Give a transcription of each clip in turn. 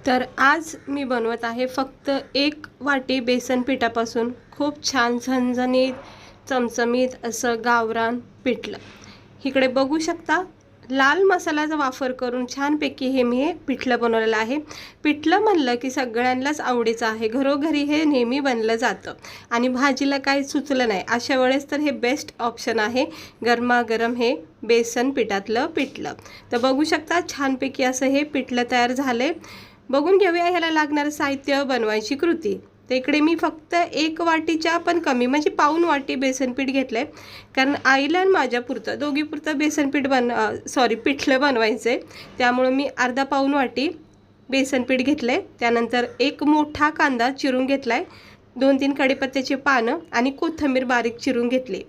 तर आज मी बनवत आहे फक्त 1 वाटी बेसन पिठापासून खूप छान झणझणीत चमचमीत असं गावरान पिठलं. इकडे बघू शकता लाल मसाल्याचा वापर करून छानपैकी मी पिठलं बनवलेलं आहे. पिठलं म्हणलं की सगळ्यांनाच आवडीचं आहे, घरोघरी हे नेहमी बनलं जातं आणि भाजीला काही सुचलं नाही अशा वेळेस तर हे बेस्ट ऑप्शन आहे. गरमागरम हे बेसन पिठातलं पिठलं. तर बघू शकता छानपैकी असं हे पिठलं तयार झाले. बघून घेऊया ह्याला लागणारं साहित्य, बनवायची कृती. तर इकडे मी फक्त 1 वाटीच्या पण कमी म्हणजे पाऊण वाटी बेसनपीठ घेतलंय, कारण आईला आणि माझ्यापुरतं दोघीपुरतं बेसनपीठ पिठलं बनवायचं आहे. त्यामुळे मी अर्धा पाऊण वाटी बेसनपीठ घेतलंय. त्यानंतर 1 मोठा कांदा चिरून घेतलाय, 2-3 कढीपत्त्याची पानं आणि कोथिंबीर बारीक चिरून घेतली.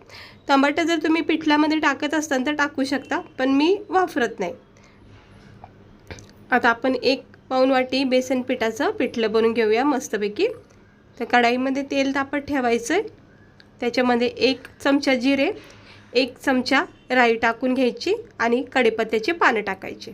टमाटर जर तुम्ही पिठल्यामध्ये टाकत असताल तर टाकू शकता, पण मी वापरत नाही. आता आपण 1 पाऊण वाटी बेसन पिठाचं पिठलं बनवून घेऊया मस्तपैकी. तर कढाईमध्ये तेल तापत ठेवायचं. त्याच्यामध्ये 1 चमचा जिरे, 1 चमचा राई टाकून घ्यायची आणि कढीपत्त्याची पानं टाकायची.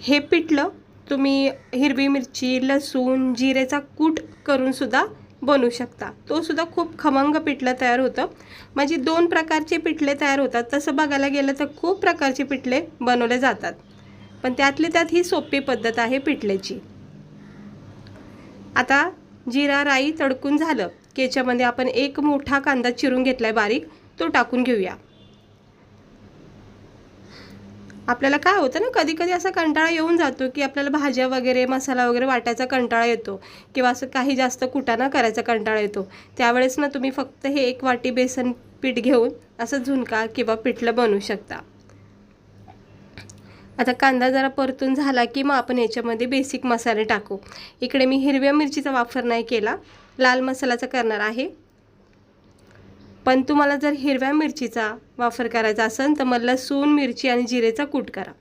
हे पिठलं तुम्ही हिरवी मिरची, लसूण, जिरेचा कूट करून सुद्धा बनवू शकता. तो सुद्धा खूप खमंग पिठलं तयार होतं. म्हणजे 2 प्रकारचे पिठले तयार होतात. तसं बघायला गेलं तर खूप प्रकारचे पिठले बनवले जातात, पण त्यातली त्यात ही सोपी पद्धत आहे पिठल्याची. आता जिरा राई तडकून झालं की याच्यामध्ये आपण 1 मोठा कांदा चिरून घेतलाय बारीक, तो टाकून घेऊया. आपल्याला काय होतं ना, कधी कधी असा कंटाळा येऊन जातो की आपल्याला भाज्या वगैरे मसाला वगैरे वाटायचा कंटाळा येतो किंवा असं काही जास्त कुटाणा करायचा कंटाळा येतो. त्यावेळेस ना तुम्ही फक्त हे 1 वाटी बेसन पीठ घेऊन असं झुणका किंवा पिठलं बनवू शकता. आता कांदा जरा परतून झाला की मग आपण याच्यामध्ये बेसिक मसाले टाकू. इकडे मी हिरव्या मिरचीचा वापर नाही केला, लाल मसाल्याचा करणार आहे. पण तुम्हाला जर हिरव्या मिरचीचा वापर करायचा असेल तर मग लसूण, मिरची आणि जिरेचा कूट करा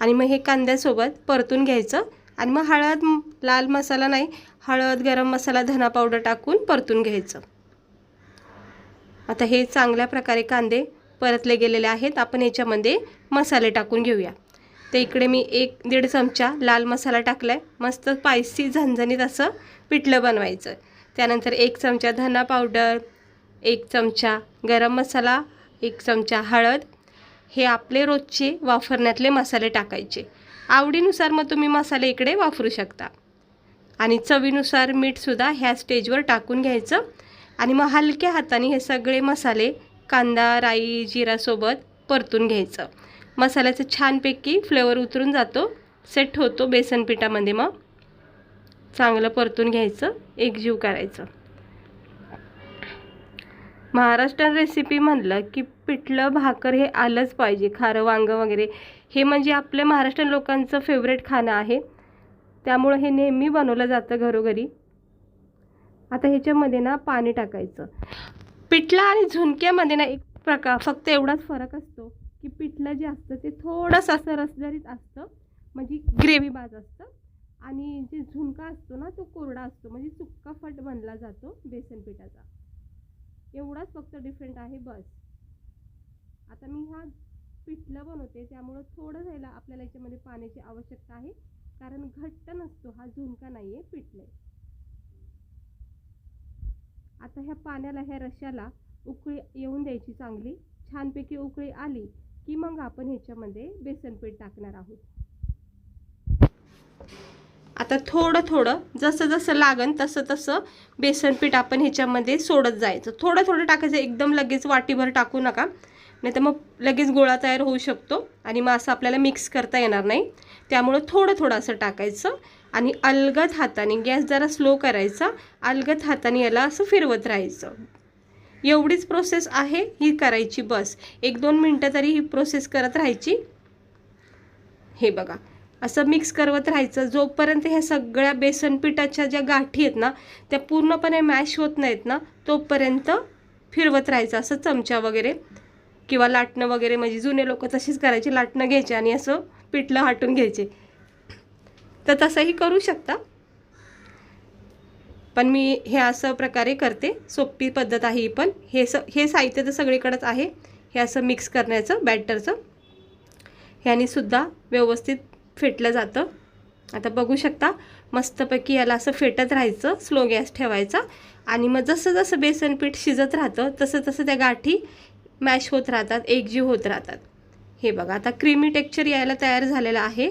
आणि मग हे कांद्यासोबत परतून घ्यायचं. आणि मग हळद, लाल मसाला नाही, हळद, गरम मसाला, धना पावडर टाकून परतून घ्यायचं. आता हे चांगल्या प्रकारे कांदे परतले गेलेले आहेत. आपण याच्यामध्ये मसाले टाकून घेऊया. तर इकडे मी 1-1.5 चमचा लाल मसाला टाकलाय. मस्त स्पायसी झणझणीत असं पिठलं बनवायचं. त्यानंतर 1 चमचा धना पावडर, 1 चमचा गरम मसाला, 1 चमचा हळद. हे आपले रोजचे वापरण्यातले मसाले टाकायचे. आवडीनुसार मग तुम्ही मसाले इकडे वापरू शकता. आणि चवीनुसार मीठसुद्धा ह्या स्टेजवर टाकून घ्यायचं. आणि मग हलक्या हाताने हे सगळे मसाले कांदा, राई, जिरासोबत परतून घ्यायचं. मसाल्याचं छानपैकी फ्लेवर उतरून जातो, सेट होतो बेसन पिठामध्ये. मग चांगलं परतून घ्यायचं, एकजीव करायचं. महाराष्ट्रीयन रेसिपी म्हणलं की पिठलं भाकर हे आलंच पाहिजे. खारं वांगं वगैरे हे म्हणजे आपल्या महाराष्ट्रीयन लोकांचं फेवरेट खाणं आहे, त्यामुळे हे नेहमी बनवलं जातं घरोघरी. आता ह्याच्यामध्ये ना पाणी टाकायचं. पिठलं आणि झुणक्यामध्ये ना एक प्रकार फक्त एवढाच फरक असतो की पिठलं जे असतं ते थोडंसं असं रसजरीत असतं, म्हणजे ग्रेव्ही बाज असतं. आणि जे झुणका असतो ना तो कोरडा असतो, म्हणजे सुक्का फट बनला जातो बेसन पिठाचा. एवढाच फक्त डिफरंट आहे बस. आता मी हा पिठलं बनवते त्यामुळं थोडं राहिला आपल्याला याच्यामध्ये पाण्याची आवश्यकता आहे, कारण घट्ट नसतो हा, झुणका नाही आहे, पिठलं. आता ह्या पाण्याला, ह्या रश्याला उकळी येऊन द्यायची चांगली. छानपैकी उकळी आली की मग आपण ह्याच्यामध्ये बेसनपीठ टाकणार आहोत. आता थोडं थोडं जसं जसं लागन तसं तसं बेसनपीठ आपण ह्याच्यामध्ये सोडत जायचं. थोडं थोडं टाकायचं, एकदम लगेच वाटीभर टाकू नका, नाही तर मग लगेच गोळा तयार होऊ शकतो आणि मग असं आपल्याला मिक्स करता येणार नाही. त्यामुळं थोडं थोडं असं टाकायचं आणि अलगद हाताने, गॅस जरा स्लो करायचा, अलगद हाताने याला असं फिरवत राहायचं. एवढीच प्रोसेस आहे ही करायची बस. 1-2 मिनटं तरी ही प्रोसेस करत राहायची. हे बघा असं मिक्स करत राहायचं जोपर्यंत ह्या सगळ्या बेसन पिठाच्या ज्या गाठी आहेत ना त्या पूर्णपणे मॅश होत नाहीत ना, तोपर्यंत फिरवत राहायचं असं चमचा वगैरे किंवा लाटणं वगैरे. म्हणजे जुने लोक तशीच करायचे, लाटणं घ्यायचे आणि असं पिठलं हाटून घ्यायचे. तर तसंही करू शकता, पण मी हे असं प्रकारे करते. सोपी पद्धत आहे ही पण. हे साहित्य तर सगळीकडेच आहे. हे असं मिक्स करण्याचं बॅटरचं, ह्याने सुद्धा व्यवस्थित फेटलं जातं. आता बघू शकता मस्तपैकी याला असं फेटत राहायचं, स्लो गॅस ठेवायचा आणि मग जसं जसं बेसन पीठ शिजत राहतं तसं तसं त्या गाठी मॅश होत राहतात, एकजीव होत राहतात. हे बघा आता क्रीमी टेक्स्चर यायला तयार झालेलं आहे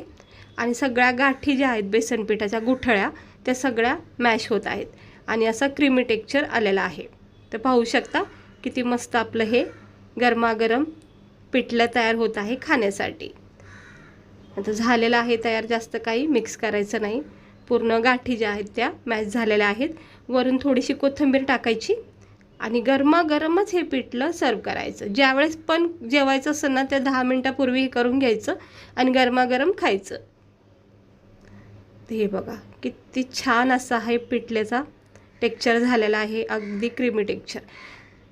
आणि सगळ्या गाठी ज्या आहेत बेसन पिठाच्या गुठळ्या त्या सगळ्या मॅश होत आहेत आणि असा क्रीमी टेक्स्चर आलेला आहे. तर पाहू शकता किती मस्त आपलं हे गरमागरम पिठलं तयार होत आहे खाण्यासाठी. आता झालेलं आहे तयार, जास्त काही मिक्स करायचं नाही. पूर्ण गाठी ज्या आहेत त्या मॅश झालेल्या आहेत. वरून थोडीशी कोथिंबीर टाकायची आणि गरमागरमच हे पिठलं सर्व करायचं. ज्यावेळेस पण जेवायचं असेल ना त्या 10 मिनटापूर्वी हे करून घ्यायचं आणि गरमागरम खायचं. हे बघा किती छान असा आहे पिठल्याचा टेक्स्चर झालेला आहे, अगदी क्रीमी टेक्स्चर.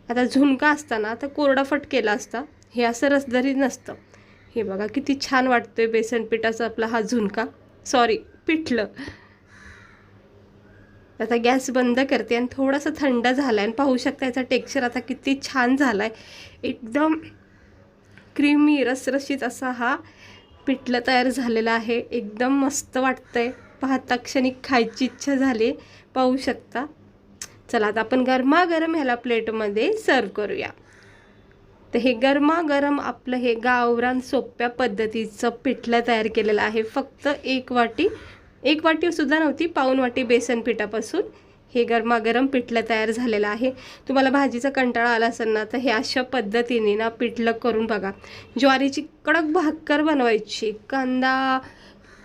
आता झुणका असताना तर कोरडाफट केला असता, हे असं रसदरी नसतं. हे बघा किती छान वाटतोय बेसन पिठाचा आपला हा झुणका, सॉरी पिठलं. आता गॅस बंद करते आणि थोडासा थंड झाला आहे आणि पाहू शकता याचा टेक्स्चर आता किती छान झाला आहे. एकदम क्रीमी रसरशीत असा हा पिठलं तयार झालेला आहे. एकदम मस्त वाटतंय, पाहता क्षणी खायची इच्छा झाली. पाहू शकता. चला आता आपण गरमागरम ह्याला प्लेटमध्ये सर्व करूया. तर हे गरमागरम आपलं हे गावरान सोप्या पद्धतीचं पिठलं तयार केलेलं आहे. फक्त एक वाटीसुद्धा नव्हती, पाऊण वाटी बेसन पिठापासून हे गरमागरम पिठलं तयार झालेलं आहे. तुम्हाला भाजीचा कंटाळा आला असेल ना तर हे अशा पद्धतीने ना पिठलं करून बघा. ज्वारीची कडक भाकर बनवायची, कांदा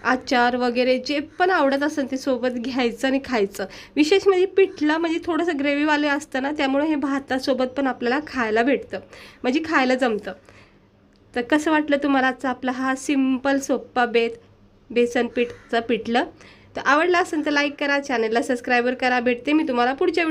आचार वगैरे जे पण आवडत असेल ते सोबत घ्यायचं आणि खायचं. विशेष म्हणजे पिठलं म्हणजे थोडंसं ग्रेव्हीवाले असतं ना, त्यामुळे हे भातासोबत पण आपल्याला खायला भेटतं, म्हणजे खायला जमतं. तर कसं वाटलं तुम्हाला आजचा आपला हा सिंपल सोप्पा बेसन पीठचं पिठलं? तर आवडलं असेल तर लाईक करा, चॅनलला सबस्क्राईबर करा. भेटते मी तुम्हाला पुढच्या